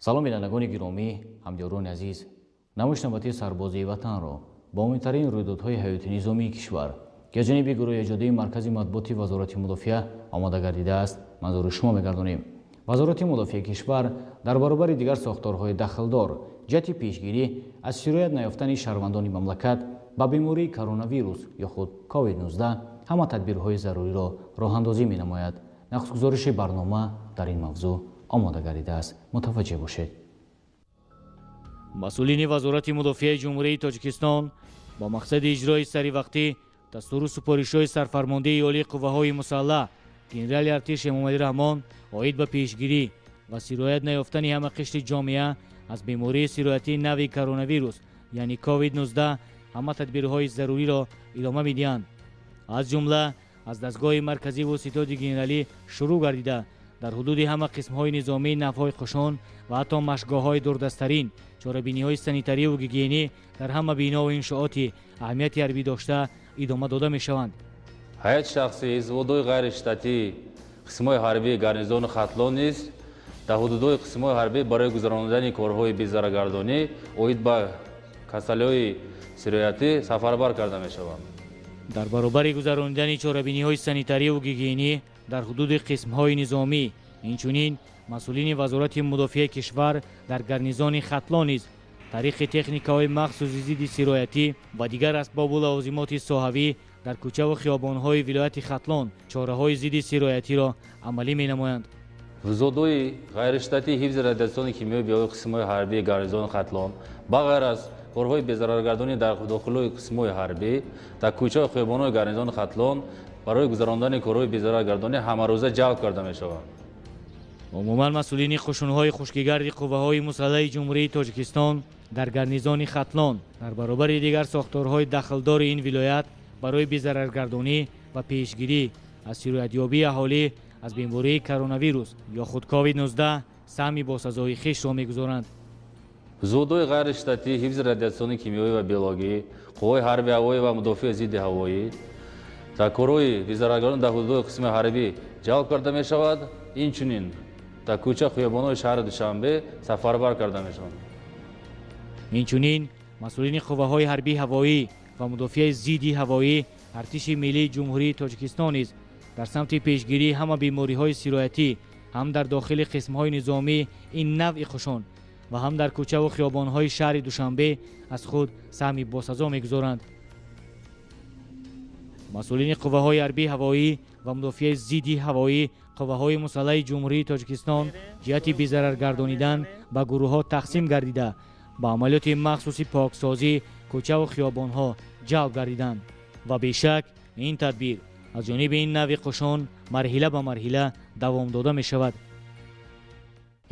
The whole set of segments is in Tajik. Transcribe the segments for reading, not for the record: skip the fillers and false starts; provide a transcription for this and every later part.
салом бинандагони гиромӣ, ҳамдиёрони азиз, намушнавати сарбозии ватанро ба умумтарин рӯйдодҳои ҳаёти низомии кишвар ки аз ҷониби гурӯҳи эҷодии маркази матбуоти вазорати мудофиа омода гардидааст манзури шумо мегардонем. вазорати мудофиаи кишвар дар баробари дигар сохторҳои дахлдор ҷиҳати пешгирӣ аз сироят наёфтани шаҳрвандони мамлакат ба бемории коронавирус ё худ COVID-19 ҳама тадбирҳои заруриро роҳандозӣ менамояд. нақсгузориши барнома дар ин мавзӯъ омода гардидааст. мутаваҷҷеҳ бошед. масъулини вазорати мудофиаи ҷумҳурии Тоҷикистон ба мақсади иҷрои саривақтӣ дастуру супоришҳои сарфармондеи олии қувваҳои мусаллаҳ генерали артиш Эмомалӣ Раҳмон оид ба пешгирӣ ва сироят наёфтани ҳама қишри ҷомеа аз бемории сироятии нави коронавирус яъни COVID-19 ҳама тадбирҳои заруриро идома медиҳанд. аз ҷумла аз дастгоҳи марказӣ воситоти генералӣ шурӯъ гардида дар ҳудуди ҳама қисмҳои низомии навъҳои хушон ва ҳатто машқгоҳҳои дурдастарин чорабиниҳои санитариву гигиенӣ дар ҳама бинову иншооти аҳамияти ҳарбӣ дошта идома дода мешаванд. ҳайати шахсӣ изводҳои ғайриштатии қисмҳои ҳарбии гарнизони хатлон низ дар ҳудудҳои қисмҳои ҳарбӣ барои гузарондани корҳои безараргардонӣ оид ба касалиҳои сироятӣ сафарбар карда мешаванд. дар баробари гузарондани чорабиниҳои санитариву гигиенӣ дар ҳудуди қисмҳои низомӣ инчунин масъулини вазорати мудофиаи кишвар дар гарнизони хатлон низ тариқи техникаҳои махсуси зидди сироятӣ ва дигар асбобу лавозимоти соҳавӣ дар кӯчаву хиёбонҳои вилояти хатлон чораҳои зидди сироятиро амалӣ менамоянд. вузодҳои ғайриштатии ҳифзи радиатсиони кимиёвии биологи қисмҳои ҳарбии гарнизони хатлон ба ғайр аз корҳои безараргардонӣ дар дохилҳои қисмҳои ҳарбӣ дар кӯчаву хиёбонҳои гарнизони хатлон барои гузарондани корҳои безараргардонӣ ҳамарӯза ҷалб карда мешаванд. умуман масъулини қушунҳои хушкигарди қувваҳои мусаллаҳи ҷумҳурии Тоҷикистон дар гарнизони хатлон дар баробари дигар сохторҳои дахлдори ин вилоят барои безараргардонӣ ва пешгирӣ аз сироятёбии аҳолӣ аз бемории коронавирус ё худ COVID-19 саҳми босазои хишро мегузоранд. вузудҳои ғайриштатии ҳифзи радиатсиони кимиёвӣ ва биологӣ, қувваҳои ҳарбии ҳавоӣ ва мудофиаи зидди ҳавоӣ дар корҳои безараргардонӣ дар ҳудудҳои қисмҳои ҳарбӣ ҷалб карда мешавад. инчунин дар кӯча хиёбонҳои шаҳри Душанбе сафарбар карда мешаванд. инчунин масъулини қувваҳои ҳарбии ҳавоӣ ва мудофиаи зидди ҳавоӣ артиши миллии ҷумҳурии Тоҷикистон низ дар самти пешгирии ҳама бемориҳои сироятӣ ҳам дар дохили қисмҳои низомии ин навъи хушон ва ҳам дар кӯчаву хиёбонҳои шаҳри Душанбе аз худ саҳми босазо мегузоранд. масъулини қувваҳои ҳарбии ҳавоӣ ва мудофиаи зидди ҳавоӣ қувваҳои мусаллаҳи ҷумҳурии Тоҷикистон ҷиҳати безараргардонидан ба гурӯҳҳо тақсим гардида ба амалиёти махсуси поксозӣ кӯчаву хиёбонҳо ҷалб гардиданд ва бешак ин тадбир аз ҷониби ин навъи қушон марҳила ба марҳила давом дода мешавад.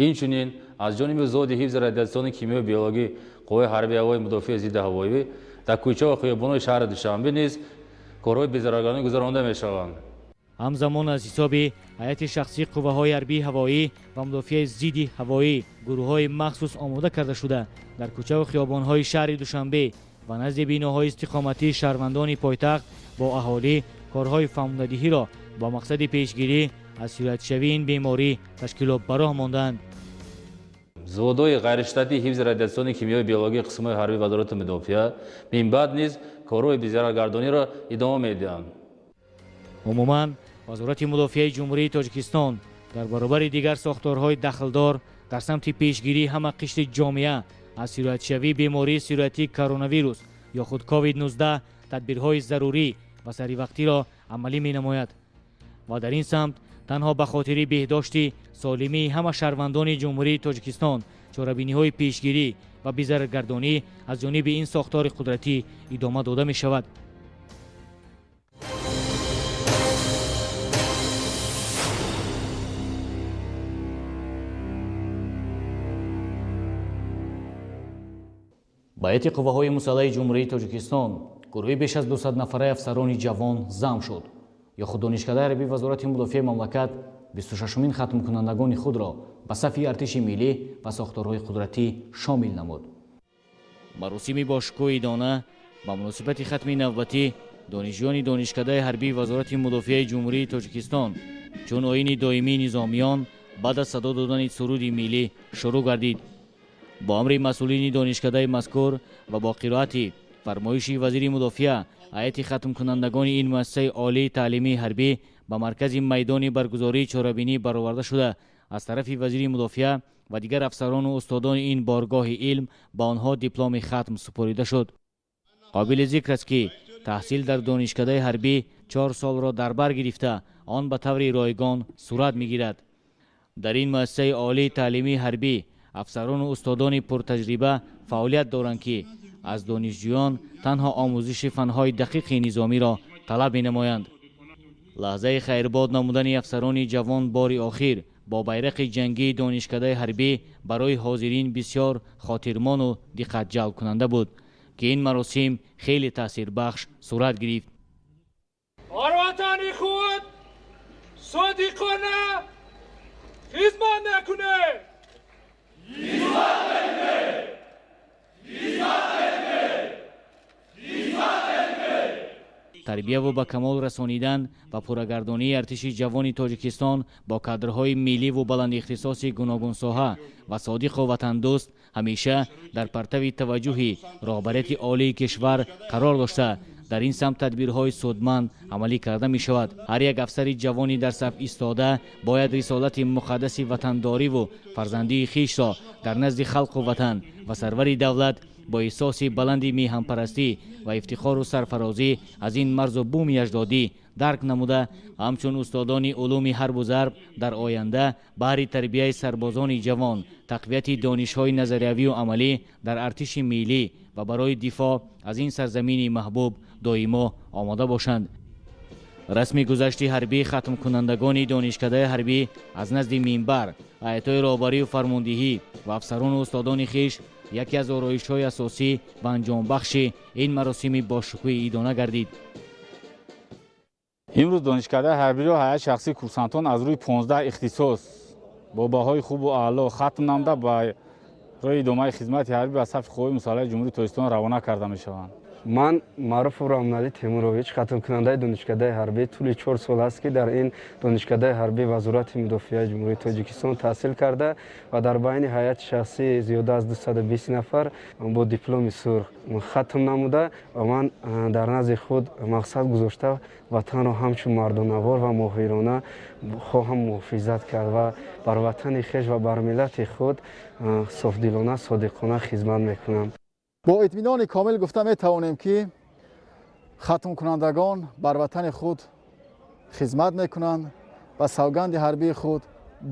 инчунин аз ҷониби вузоди ҳифзи радиатсиони кимиёвии биологӣ қувваҳои ҳарбии ҳавои мудофиаи зидди ҳавоӣ дар кӯчаву хиёбонҳои шаҳри Душанбе низ корҳои безараргардонӣ гузаронда мешаванд. ҳамзамон аз ҳисоби ҳайати шахсии қувваҳои ҳарбии ҳавоӣ ва мудофиаи зидди ҳавоӣ гурӯҳҳои махсус омода карда шуда дар кӯчаву хиёбонҳои шаҳри Душанбе ва назди биноҳои истиқоматии шаҳрвандони пойтахт бо аҳолӣ корҳои фаҳмондадиҳиро ба мақсади пешгирӣ аз сироятшавии ин беморӣ ташкилот ба роҳ мондаанд. вузудҳои ғайриштатии ҳифзи радиатсиони кимиёвии биологии қисмҳои ҳарбии вазорати мудофиа мин баъд низ корҳои безараргардониро идома медиҳанд. умуман вазорати мудофиаи ҷумҳурии Тоҷикистон дар баробари дигар сохторҳои дахлдор дар самти пешгирии ҳама қишри ҷомеа аз сироятшавии бемории сироятии коронавирус ё худ COVID-19 тадбирҳои зарурӣ ва саривақтиро амалӣ менамояд ва дар ин самт танҳо ба хотири беҳдошти солимии ҳама шаҳрвандони ҷумҳурии Тоҷикистон чорабиниҳои пешгирӣ ва безараргардонӣ аз ҷониби ин сохтори қудратӣ идома дода мешавад. ба ҳайати қувваҳои мусаллаҳи ҷумҳурии Тоҷикистон гурӯҳи беш аз 200 нафараи афсарони ҷавон зам шуд. ё худ донишкадаи ҳарбии вазорати мудофиаи мамлакат 26-умин хатмкунандагони худро ба сафи артиши миллӣ ва сохторҳои қудратӣ шомил намуд. маросими бошкӯҳи дона ба муносибати хатми навбатӣ донишҷӯёни донишкадаи ҳарбии вазорати мудофиаи ҷумҳурии Тоҷикистон чун оини доимии низомиён بعد از صدا دادن سرود ملی شروع گردید. با امر مسئولین دانشکده مذکور و با قرائت فرمایش وزیر مدافع، هیئت ختم کنندگان این مؤسسه عالی تعلیمی حربی به مرکز میدان برگزاری چهاربینی برآورده شده. از طرف وزیر مدافع و دیگر افسران و استادان این بارگاه علم با آنها دیپلم ختم سپریده شد. قابل ذکر است که تحصیل در دانشکده حربی 4 سال را در بر گرفته آن به طور رایگان صورت میگیرد. در این مؤسسه عالی تعلیمی حربی افسران و استادان پرتجربه فعالیت دارند که از دانشجویان تنها آموزش فنهای دقیق نظامی را طلب نمایند. لحظه خیرباد نمودن افسران جوان بار آخر با بیرق جنگی دانشکده حربی برای حاضرین بسیار خاطرمان و دقت جلب کننده بود که این مراسم خیلی تاثیر بخش صورت گرفت. وطن خود صادقانه خدمت نکنه. تربیه و به کمال رسانیدن و پرگردانی ارتش جوان تاجیکستان با کادرهای ملی و بلند اختصاصی گوناگون ساحه و صادق و وطن دوست همیشه در پرتو توجه رهبریت عالی کشور قرار داشته. در این سمت تدبیرهای سودمند عملی کرده می شود. هر یک افسر جوانی در صف ایستاده باید رسالت مقدس وطنداری و فرزندی خویش را در نزد خلق و وطن و سرور دولت با احساس بلندی میهن پرستی و افتخار و سرفرازی از این مرز و بوم اجدادی درک نموده، همچون استادان علوم حرب و ضرب در آینده بهر تربیت سربازان جوان، تقویت دانش‌های نظریوی و عملی در ارتش ملی و برای دفاع از این سرزمین محبوب دائما آماده باشند. رسم گذشت حربی ختم کنندگان دانشکده حربی از نزد منبر، هیئت‌های رهبری و فرماندهی و افسران و استادان خویش یکی از آرایش‌های اساسی و انجام بخش این مراسم با شکوه ایدانه گردید. امروز دانشکده حربی را هیئت شخصی کورسانتان از روی 15 اختصاص با بهای خوب و اعلی ختم نموده با روی ادامه خدمت حربی به صف قوای مسلح جمهوری تاجیکستان روانه کرده می‌شوند. من معروف رامنالی تیمورویچ ختم کننده دانشکده حربی طول 4 سال است که در این دانشکده حربی وزارت مدافع جمهوری تاجیکستان تحصیل کرده و در بین هیئت شخصی زیاده از 220 نفر با دیپلم سرخ ختم نموده و من در نزد خود مقصد گذاشته وطن را همچون مردانوار و ماهرانه خواهم محافظت کرد و بر وطن خویش و بر ملت خود صافدلانه صادقانه خدمت میکنم. با اطمینان کامل گفته می توانیم که ختم کنندگان بر وطن خود خدمت میکنند و سوگند حربی خود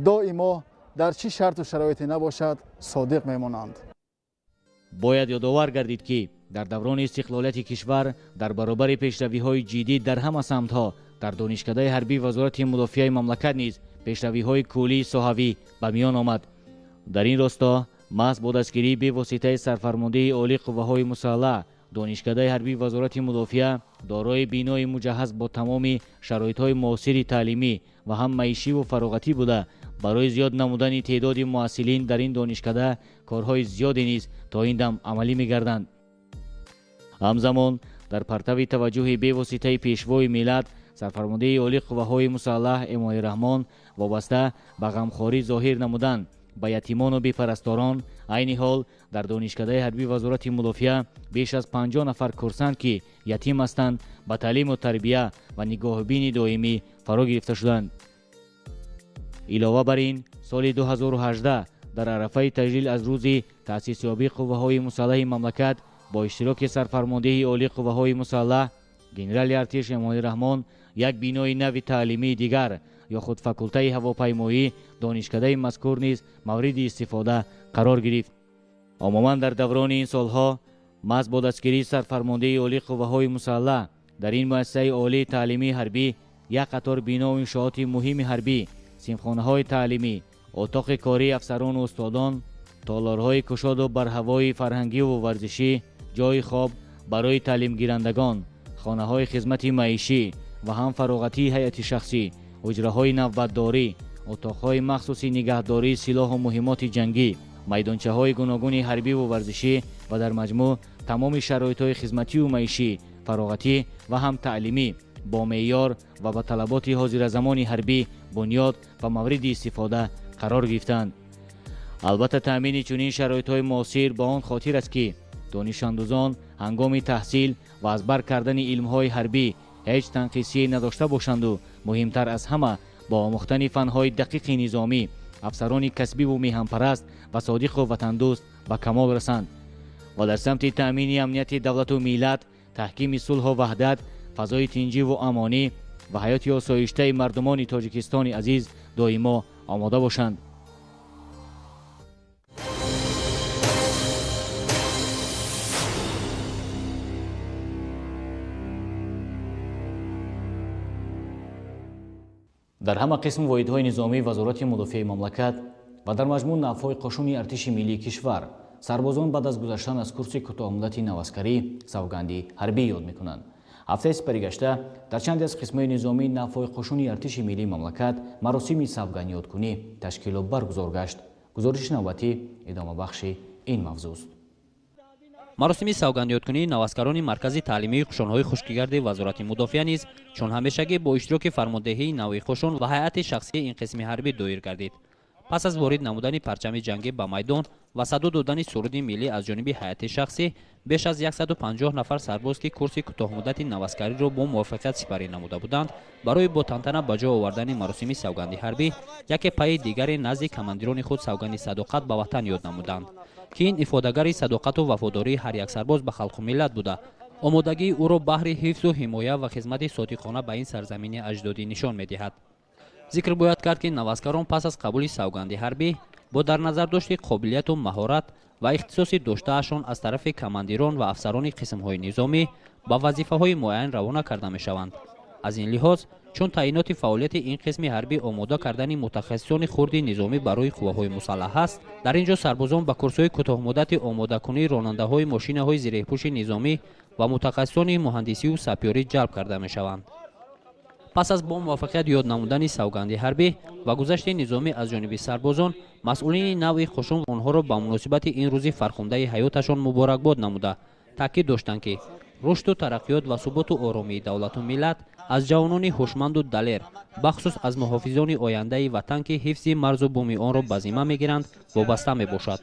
دائما در چه شرط و شرایطی نباشد صادق میمانند. باید یادآور گردید که در دوران استقلالیت کشور در برابر پیشروی‌های جدی در همه سمت‌ها در دانشکده حربی وزارت مدافع مملکت نیز پیشروی‌های کلی ساحوی به میان آمد. در این راستا محض با دستگیری به واسطه سرفرمانده عالی قوه‌های مسلح دانشکده حربی وزارت مدافع دارای بینای مجهز با تمام شرایط‌های معاصر تعلیمی و هم معیشی و فراغتی بوده، برای زیاد نمودن تعداد محصلین در این دانشکده کارهای زیادی نیز تا این دم عملی می‌گردند. همزمان در پرتو توجه به واسطه پیشوای ملت سرفرمانده عالی قوه‌های مسلح امام رحمان وابسته به غمخواری ظاهر نمودند به یتیمان و بی‌پرستاران. عین حال در دانشکده حربی وزارت مدافع بیش از 50 نفر کورسانت که یتیم هستند به تعلیم و تربیه و نگاهبین دائمی فرا گرفته شدند. علاوه بر این سال 2018 در عرفه تجلیل از روز تأسیس یابی قوه‌های مسلح مملکت با اشتراک سرفرمانده عالی قوه‌های مسلح گنرال ارتش امام رحمان یک بینای نو تعلیمی دیگر یا خود فاکولته هواپیمایی دانشکده مذکور نیز مورد استفاده قرار گرفت. عموما در دوران این سالها محض با دستگیری سرفرمانده عالی قوه‌های مسلح در این مؤسسه عالی تعلیمی حربی یک قطار بنا و انشاءات مهم حربی، سیمخانه‌های تعلیمی، اتاق کاری افسران و استادان، تالارهای کشاد و برهوای فرهنگی و ورزشی، جای خواب برای تعلیم گیرندگان، خانه‌های خدمت معیشی و هم فراغتی هیئت شخصی، حجره‌های نوبتداری، اتاق‌های مخصوصی نگهداری سلاح و مهمات جنگی، میدانچه‌های گوناگون حربی و ورزشی و در مجموع تمام شرایط‌های خدمتی و معیشی، فراغتی و هم تعلیمی با معیار و با طلبات حاضر زمان حربی بنیاد و مورد استفاده قرار گرفتند. البته تامین چنین شرایط‌های موثر با آن خاطر است که دانش‌آموزان هنگام تحصیل و از بر کردن علم‌های حربی هیچ تنقیصی نداشته باشند و مهمتر از همه با آموختن فن‌های دقیق نظامی افسران کسبی و میهن‌پرست و صادق و وطندوست به کمال رسند و در سمت تأمین امنیت دولت و ملت، تحکیم صلح و وحدت، فضای تنجی و امانی و حیات آسایشته مردمان تاجیکستان عزیز دائما آماده باشند. در همه قسم واحدهای نظامی وزارت مدافع مملکت و در مجموع نفهای قشون ارتش ملی کشور سربازان بعد از گذشتن از کورس کوتاه مدت نواسکری سوگندی حربی یاد میکنند. هفته سپری گشته در چند از قسم‌های نظامی نفهای قشون ارتش ملی مملکت مراسم سوگند یادکنی تشکیل و برگزار گشت. گزارش نوبتی ادامه بخش این موضوع است. مراسم سوگند یادکنی نواسکران مرکز تعلیمی قشون‌های خشکگرد وزارت مدافع نیز چون همیشگی با اشتراک فرماندهی نوع قشون و هیئت شخصی این قسم حربی دایر گردید. پس از وارد نمودن پرچم جنگی به میدان و صدا دادن سرود ملی از جانب هیئت شخصی، بیش از 150 نفر سرباز که کورس کوتاه مدت نواسکری را با موفقیت سپری نموده بودند، برای با تنتنه به جا آوردن مراسم سوگند حربی یک پای دیگر نزد کماندیران خود سوگند صداقت به وطن یاد نمودند که این افاده‌گر صداقت و وفاداری هر یک سرباز به خلق و ملت بوده. آمادگی او را بهر حفظ و حمایت و خدمت صادقانه به این سرزمین اجدادی نشان می‌دهد. ذکر باید کرد که نواسکران پس از قبول سوگند حربی با در نظر داشت قابلیت و مهارت و اختصاص داشته‌شان از طرف کماندیران و افسران قسم‌های نظامی با وظیفه‌های معین روانه کرده می‌شوند. از این لحاظ چون تعیینات فعالیت این قسم حربی آماده کردن متخصصان خرد نظامی برای قواهای مسلح است، در اینجا سربازان به کورس‌های کوتاه مدت آماده کنی راننده‌های ماشین‌های زیرپوش نظامی و متخصصان مهندسی و سپیاری جلب کرده می‌شوند. پس از با موفقیت یاد نمودن سوگند حربی و گذشت نظامی از جانب سربازان، مسئولین نوع قشون آنها را به مناسبت این روز فرخنده حیاتشان مبارکباد نموده تاکید داشتند که رشد و ترقیات و ثبات و آرامی دولت و ملت از جوانان هوشمند و دلیر بخصوص از محافظان آینده وطن که حفظ مرز و بوم آن را به ذمه میگیرند وابسته میباشد.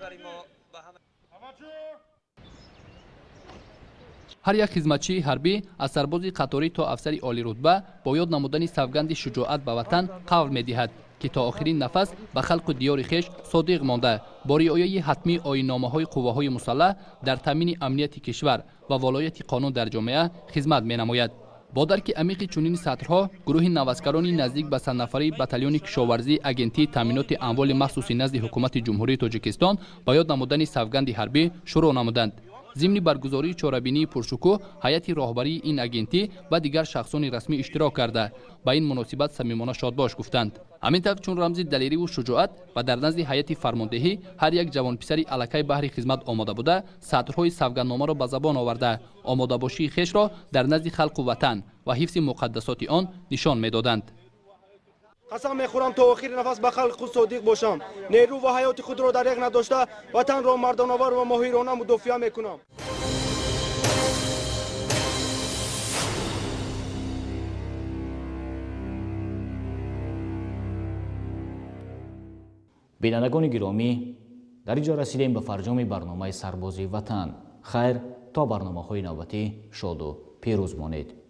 هر یک خدمتچی حربی از سرباز قطاری تا افسر عالی رتبه با یاد نمودن سوگند شجاعت به وطن قول می‌دهد که تا آخرین نفس به خلق و دیار خویش صادق مانده با رعایت حتمی آیین‌نامه‌های قواهای مسلح در تامین امنیت کشور و ولایت قانون در جامعه خدمت می‌نماید. با درک عمیق چنین سطرها گروه نواسکرانی نزدیک به 100 نفری بتالون کشاورزی اگنتی تامینات اموال مخصوصی نزد حکومت جمهوری تاجیکستان با یاد نمودن سوگند حربی شروع نمودند. ضمن برگزاری چاره‌بینی پرشکوه هیئت راهبری این اگنتی و دیگر شخصان رسمی اشتراک کرده با این مناسبت صمیمانه شادباش گفتند. همین طور چون رمز دلیری و شجاعت و در نزد هیئت فرماندهی هر یک جوان پسری الکی بهر خدمت آماده بوده سطرهای سوگندنامه را به زبان آورده آماده باشی خویش را در نزد خلق و وطن و حفظ مقدسات آن نشان می‌دادند. قسم میخورم تا آخر نفس به خلق خود صادق باشم. نیرو و حیات خود را دریغ نداشته وطن را مردانه‌وار و ماهرانه مدافع میکنم. بینندگان گرامی، در اینجا رسیدیم به فرجام برنامه سربازی وطن. خیر تا برنامه‌های نوبتی شاد و پیروز مانید.